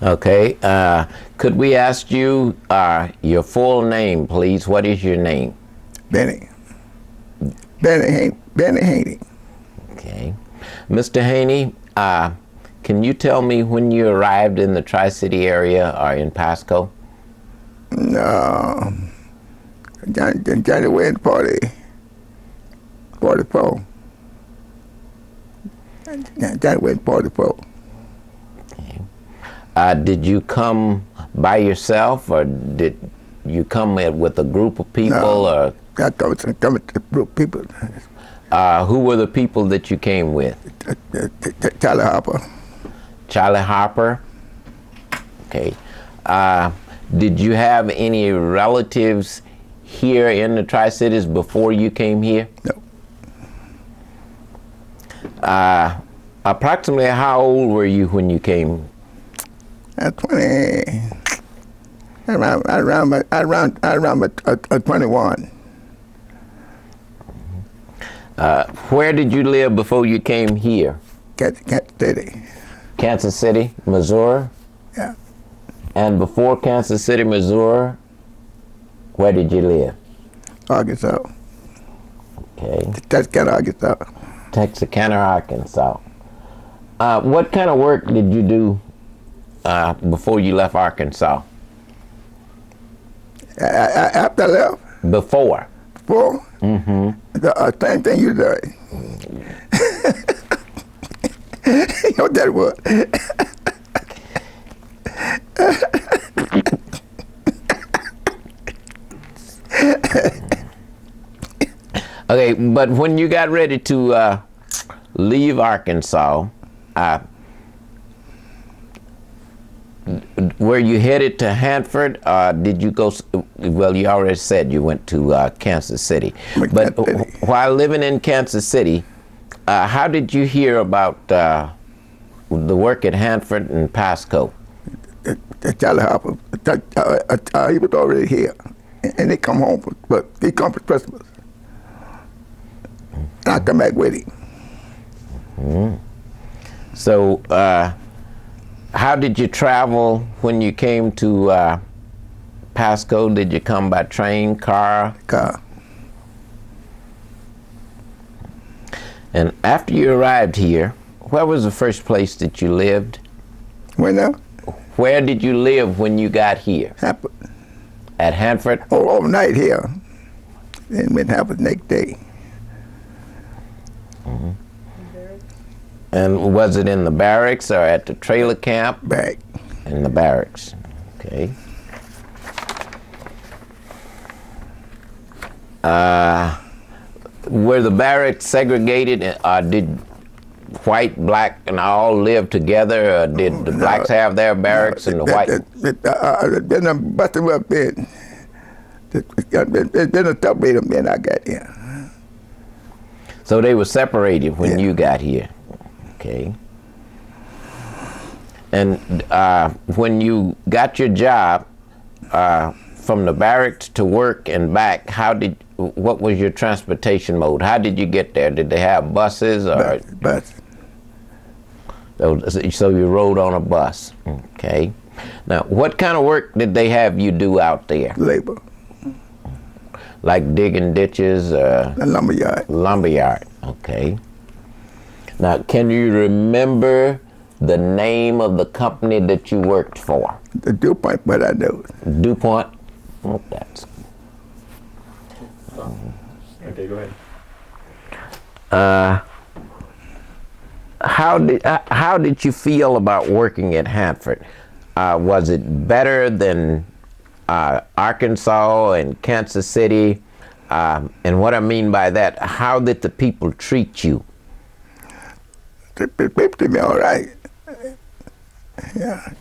Okay. Could we ask you your full name, please? What is your name? Benny. Benny Haney. Okay. Mr. Haney, can you tell me when you arrived in the Tri-City area or in Pasco? No. January 44. January 44. Okay. Did you come by yourself, or did you come with a group of people? No, or I come with a group of people. Who were the people that you came with? Charlie Harper. Charlie Harper? Okay. Did you have any relatives here in the Tri-Cities before you came here? No. Approximately how old were you when you came? 20. Around 21. Where did you live before you came here? Kansas City. Kansas City, Missouri? Yeah. And before Kansas City, Missouri, where did you live? Arkansas. Okay. Texarkana, Arkansas. Texarkana, Arkansas. What kind of work did you do before you left Arkansas? After I left? Before? Before? Mm-hmm. The same thing you did. You know that was. Okay, but when you got ready to leave Arkansas, were you headed to Hanford? Did you go? Well, you already said you went to Kansas City. But while living in Kansas City, how did you hear about the work at Hanford and Pasco? Charlie Harper, he was already here, and they come home, but he come for Christmas. And I come back with him. Mm-hmm. So, how did you travel when you came to Pasco? Did you come by train, car? Car. And after you arrived here, where was the first place that you lived? Where now? Where did you live when you got here? Hanford. At Hanford? Overnight here. Then went Hanford next day. Mm-hmm. And was it in the barracks or at the trailer camp? Back. In the barracks. Okay. Were the barracks segregated? Did white, black, and all live together? Or did the blacks have their barracks and the white? Then I'm busting up bed. There's been a separate them when I got here. So they were separated when you got here. Okay. And when you got your job, from the barracks to work and back, what was your transportation mode? How did you get there? Did they have buses or? Bus. So you rode on a bus. Okay. Now, what kind of work did they have you do out there? Labor. Like digging ditches? A lumberyard. Lumberyard. Okay. Now, can you remember the name of the company that you worked for? The DuPont, but I know. DuPont? Oh, that's... Okay, go ahead. How did you feel about working at Hanford? Was it better than Arkansas and Kansas City? And what I mean by that, how did the people treat you? The people treat me all right. Yeah.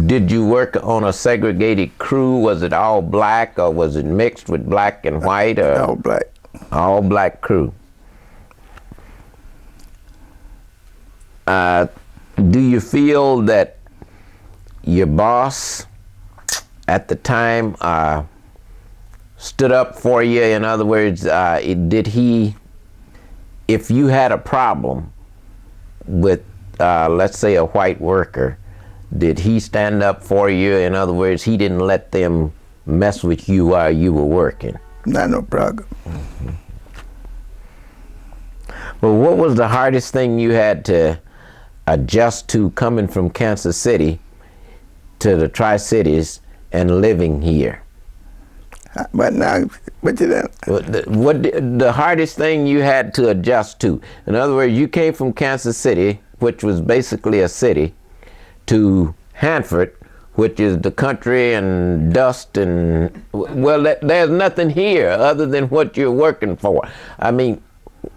Did you work on a segregated crew? Was it all black, or was it mixed with black and white? Or all black. All black crew. Do you feel that your boss at the time stood up for you? In other words, did he, if you had a problem with, let's say, a white worker, did he stand up for you? In other words, he didn't let them mess with you while you were working. Not no problem. But what was the hardest thing you had to adjust to coming from Kansas City to the Tri-Cities and living here? But now, what you done? What the hardest thing you had to adjust to? In other words, you came from Kansas City, which was basically a city, to Hanford, which is the country and dust and, well, there's nothing here other than what you're working for. I mean,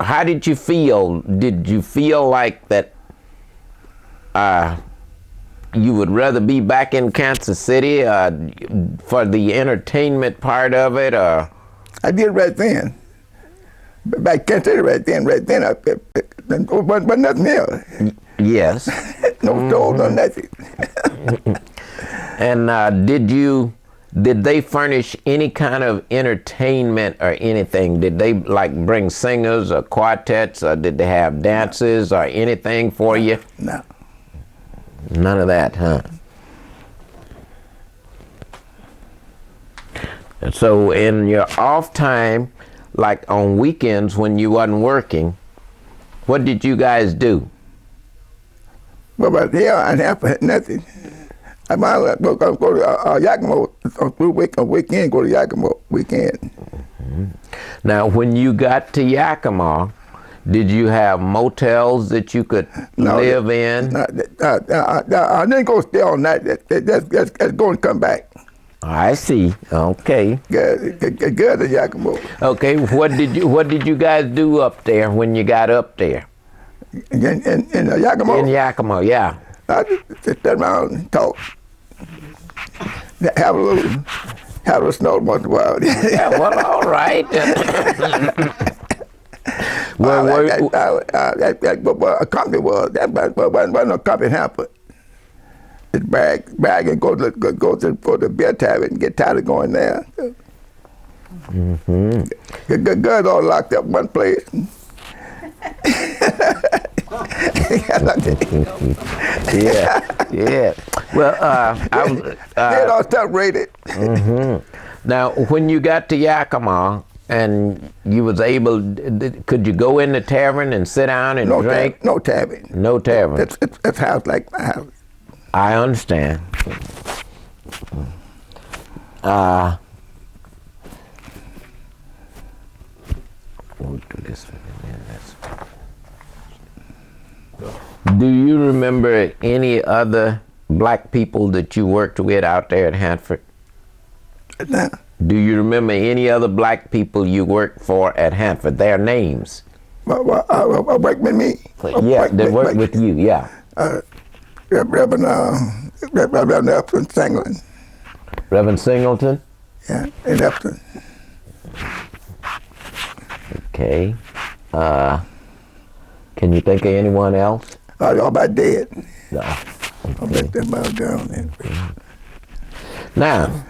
how did you feel? Did you feel like that you would rather be back in Kansas City for the entertainment part of it? Or? I did right then. Back in Kansas City right then, but nothing else. Yes. No stove, no nothing. And did they furnish any kind of entertainment or anything? Did they like bring singers or quartets, or did they have dances or anything for you? No. None of that, huh? So in your off time, like on weekends when you wasn't working, what did you guys do? Well, but here I had nothing. I might go to Yakima on weekend, go to Yakima weekend. Mm-hmm. Now, when you got to Yakima, did you have motels that you could live in? I didn't go stay all night. That's go and come back. I see. Okay. Good to Yakima. Okay. What did you guys do up there when you got up there? In Yakima? In Yakima, yeah. I just sit around and talk. Have a little snow once in a while. Yeah, well, all right. A company was. That wasn't a company in Hanford. Just brag and go to the beer tavern and get tired of going there. Mm-hmm. The girls all locked up in one place. yeah. Well, I was. They all separated. Mm-hmm. Now, when you got to Yakima and you was able, could you go in the tavern and sit down and drink? No tavern. No tavern. It's house like my house. I understand. We'll do this for a minute. Do you remember any other black people that you worked with out there at Hanford? No. Do you remember any other black people you worked for at Hanford? Their names? Work with me. Yeah, they worked with you, yeah. Reverend Upton Singleton. Reverend Singleton? Yeah, in Upton. Okay. Can you think of anyone else? All about dead. No. I'll let them about down there. Now,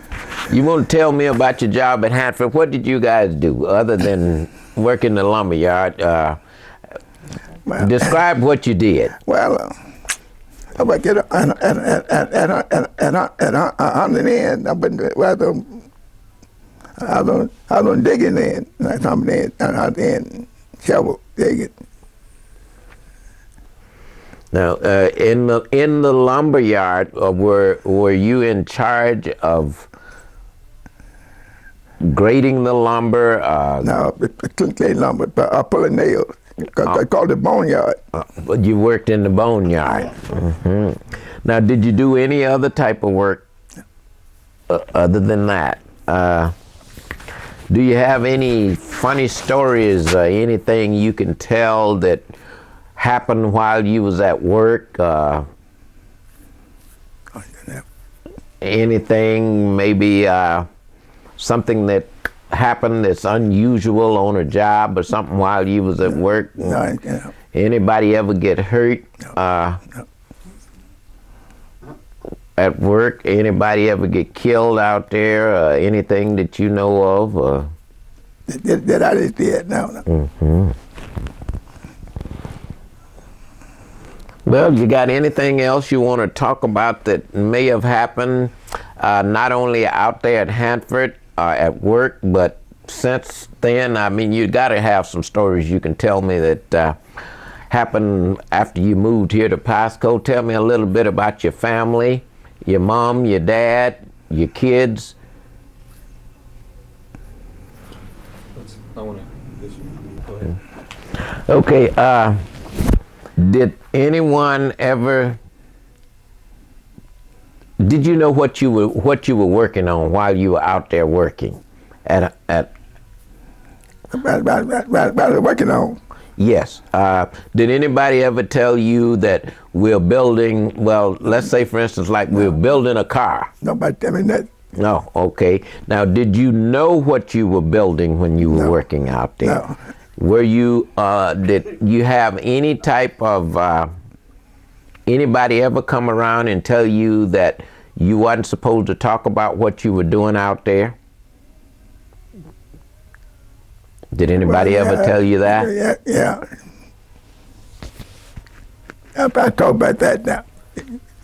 you want to tell me about your job at Hanford? What did you guys do other than work in the lumber yard? Describe what you did. Well, I work at on the end. I don't dig in there. I come in and then shovel dig it. Now, in the lumber yard, were you in charge of grading the lumber? No, it's clean lumber, but pulling nails. I called it boneyard. But you worked in the boneyard. Mm-hmm. Now, did you do any other type of work other than that? Do you have any funny stories, anything you can tell that happened while you was at work? Anything, maybe something that happened that's unusual on a job or something while you was at work? No. Anybody ever get hurt No. at work? Anybody ever get killed out there? Anything that you know of? That I just did, no. Mm-hmm. Well, you got anything else you want to talk about that may have happened, not only out there at Hanford at work, but since then? I mean, you got to have some stories you can tell me that happened after you moved here to Pasco. Tell me a little bit about your family, your mom, your dad, your kids. I want to. Go ahead. Okay. Did anyone ever? Did you know what you were working on while you were out there working at? About working on. Yes. Did anybody ever tell you that we're building? Well, let's say, for instance, like we're building a car. Nobody tell me that. No. Okay. Now, did you know what you were building when you were working out there? No. Were you? Did you have any type of? Anybody ever come around and tell you that you wasn't supposed to talk about what you were doing out there? Did anybody ever tell you that? Yeah. I talk about that now.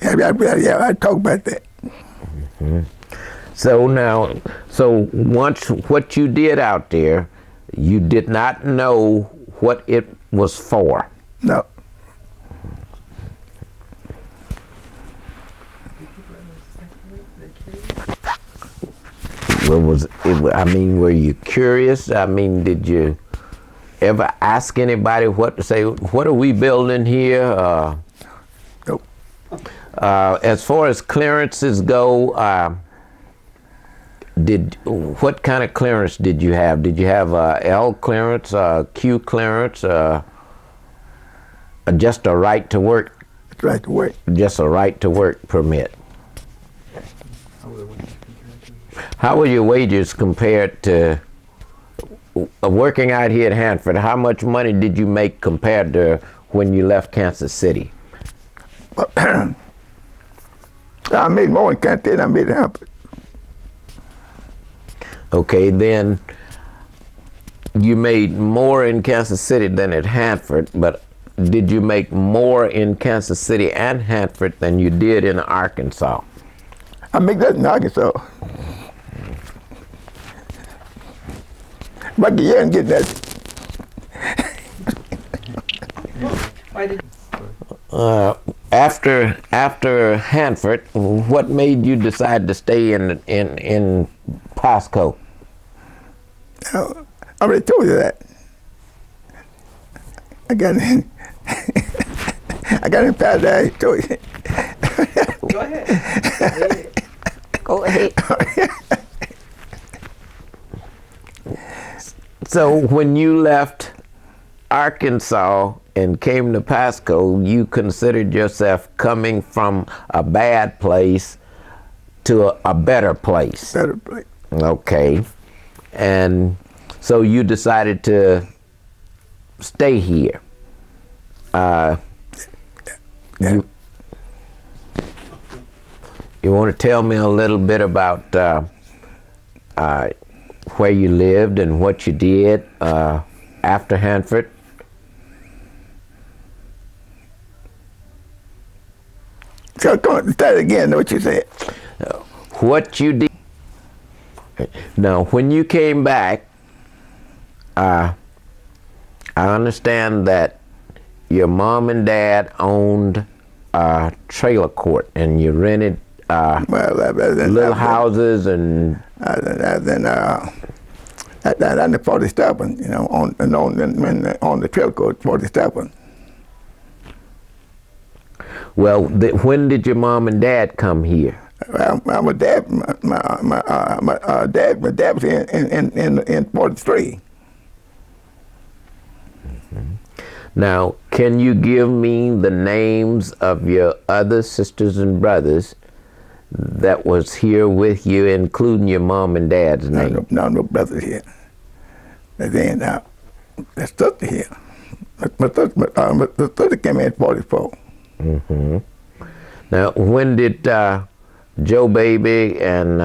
Yeah, I talk about that. Mm-hmm. So once what you did out there, you did not know what it was for. No. I mean, were you curious? I mean, did you ever ask anybody what to say? What are we building here? Nope. As far as clearances go, what kind of clearance did you have? Did you have L clearance, Q clearance, just a right to work? Right to work. Just a right to work permit. How were your wages compared to working out here at Hanford? How much money did you make compared to when you left Kansas City? I made more in Kansas than I made in Hanford. Okay, then you made more in Kansas City than at Hanford, but did you make more in Kansas City and Hanford than you did in Arkansas? I make that in Arkansas. But you didn't get that. After Hanford, what made you decide to stay in Pasco? I already told you that. I got in. I got in Pasco. I told you. Go ahead. Go ahead. So when you left Arkansas and came to Pasco, you considered yourself coming from a bad place to a better place. Better place. Okay. And so you decided to stay here. You want to tell me a little bit about where you lived and what you did after Hanford? So start again, what you said. What you did. Now, when you came back, I understand that your mom and dad owned a trailer court and you rented little houses and then the 47, you know, on the trail court, 47. Well, when did your mom and dad come here? My dad was in 43. Mm-hmm. Now, can you give me the names of your other sisters and brothers that was here with you, including your mom and dad's name? No brothers here. They ain't out. There's sister here. My sister came in 44. Mm-hmm. Now, when did Joe Baby and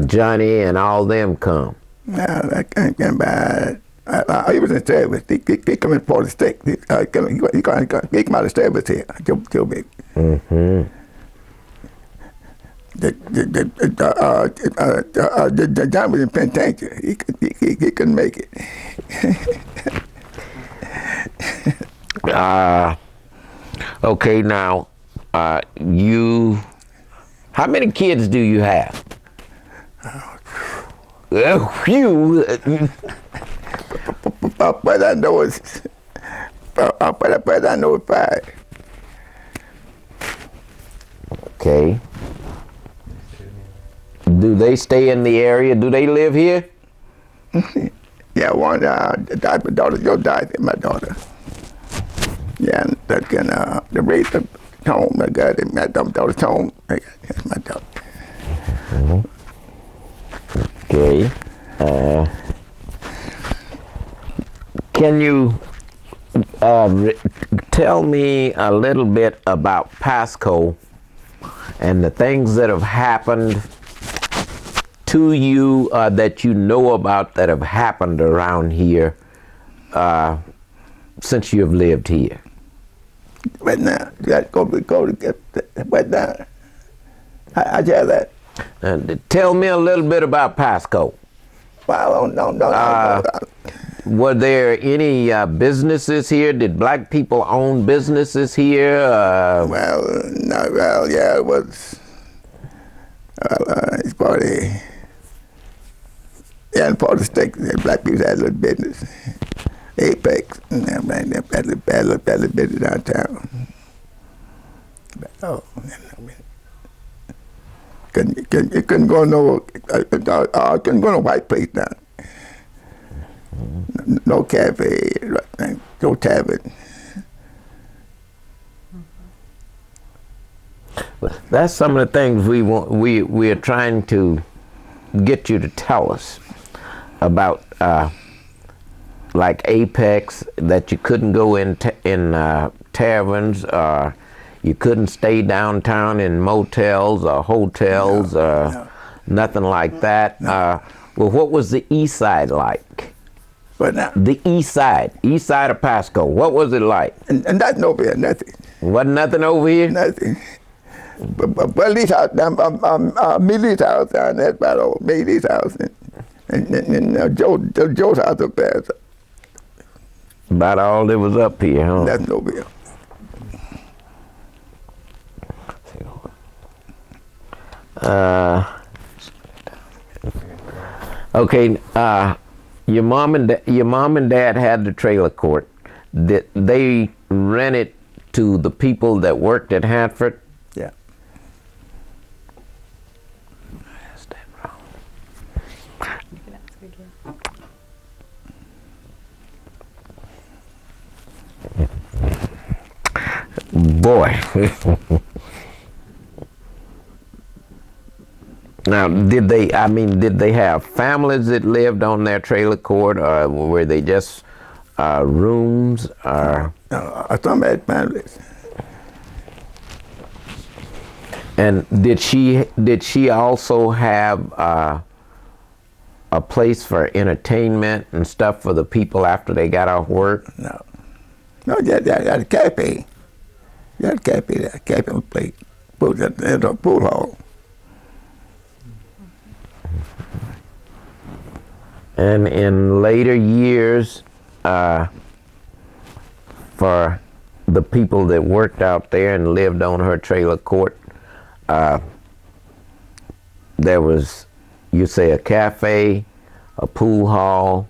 Johnny and all them come? Now, that came by He was in service. He come in for the stick. He come out of service here. Joe Big. Mm-hmm. The John was in penitentiary. He couldn't make it. Okay, now, how many kids do you have? Phew. But I know it's, but I know it's 5. Okay. Do they stay in the area? Do they live here? Yeah, one died. My daughter, Joe died. My daughter. Yeah, and that can the race of home. I got it. My daughter's home. That's my daughter. Okay. Can you tell me a little bit about Pasco and the things that have happened to you that you know about that have happened around here since you have lived here? But now, you got to go to get. But now, I tell that. Tell me a little bit about Pasco. Well, no. Were there any businesses here? Did black people own businesses here? Yeah, it was. It's probably. Yeah, in part of the state, black people had a little business. Apex, and they had a little business downtown. But, couldn't go no. Couldn't go no white place now. No cafe, no tavern. That's some of the things we want. We are trying to get you to tell us about, like Apex, that you couldn't go in taverns, or you couldn't stay downtown in motels or hotels, or nothing like that. Well, what was the East Side like? But now, The East Side of Pasco. What was it like? and that's no beer, nothing. Wasn't nothing over here? Nothing. But Lee's house, Millie's house down there, about old Millie's house, and Joe's house up there. About all that was up here, huh? That's no beer. Okay. Your mom and dad had the trailer court. Did they rent it to the people that worked at Hanford? Yeah. Is that wrong? Boy. Now, did they have families that lived on their trailer court, or were they just rooms? Or Some had families. and did she also have a place for entertainment and stuff for the people after they got off work? No, you had a cafe. You had a cafe there, cafe place. There's a pool hall. And in later years, for the people that worked out there and lived on her trailer court, there was, you say, a cafe, a pool hall.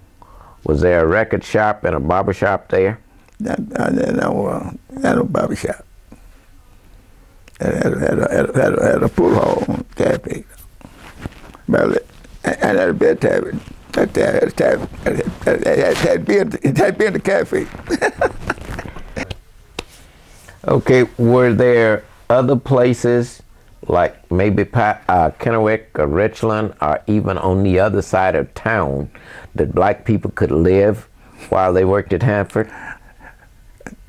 Was there a record shop and a barber shop there? No barber shop. Had a pool hall, cafe. Well, and had a bed tavern. It had been the cafe. Okay, were there other places like maybe Kennewick or Richland or even on the other side of town that black people could live while they worked at Hanford?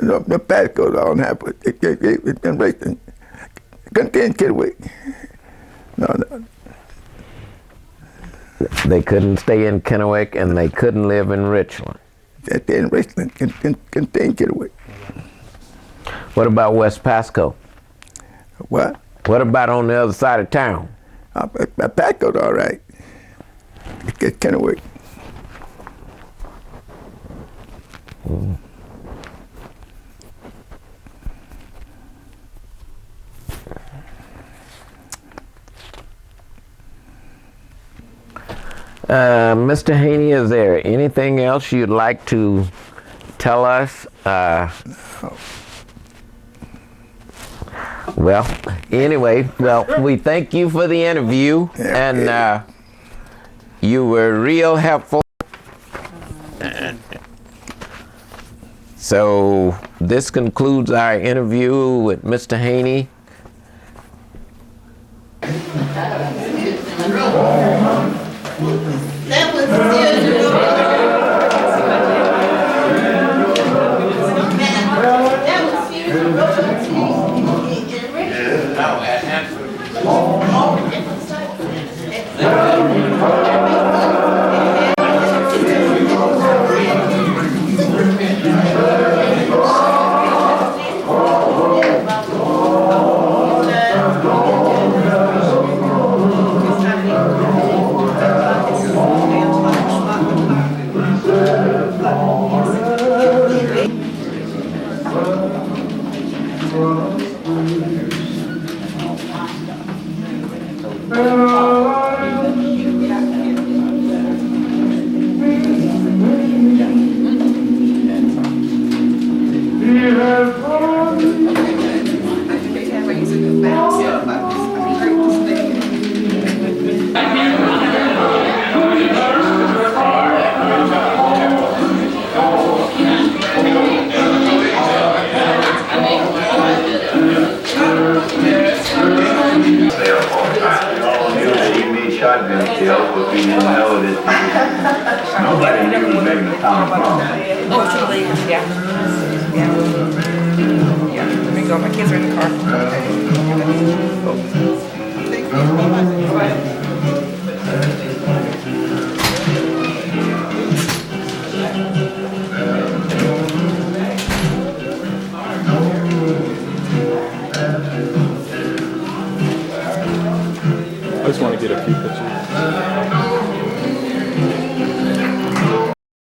No, the past goes on Hanford. It's been racing. Couldn't Kennewick. No. They couldn't stay in Kennewick, and they couldn't live in Richland. That in Richland can get away. What about West Pasco? What? What about on the other side of town? Pasco's all right. It can work. Mr. Haney, is there anything else you'd like to tell us? Well, anyway, we thank you for the interview, and you were real helpful. So this concludes our interview with Mr. Haney. That was at Hanford. Nobody knew he was making a town from. Yeah, let me go. My kids are in the car. I just want to get a few pictures.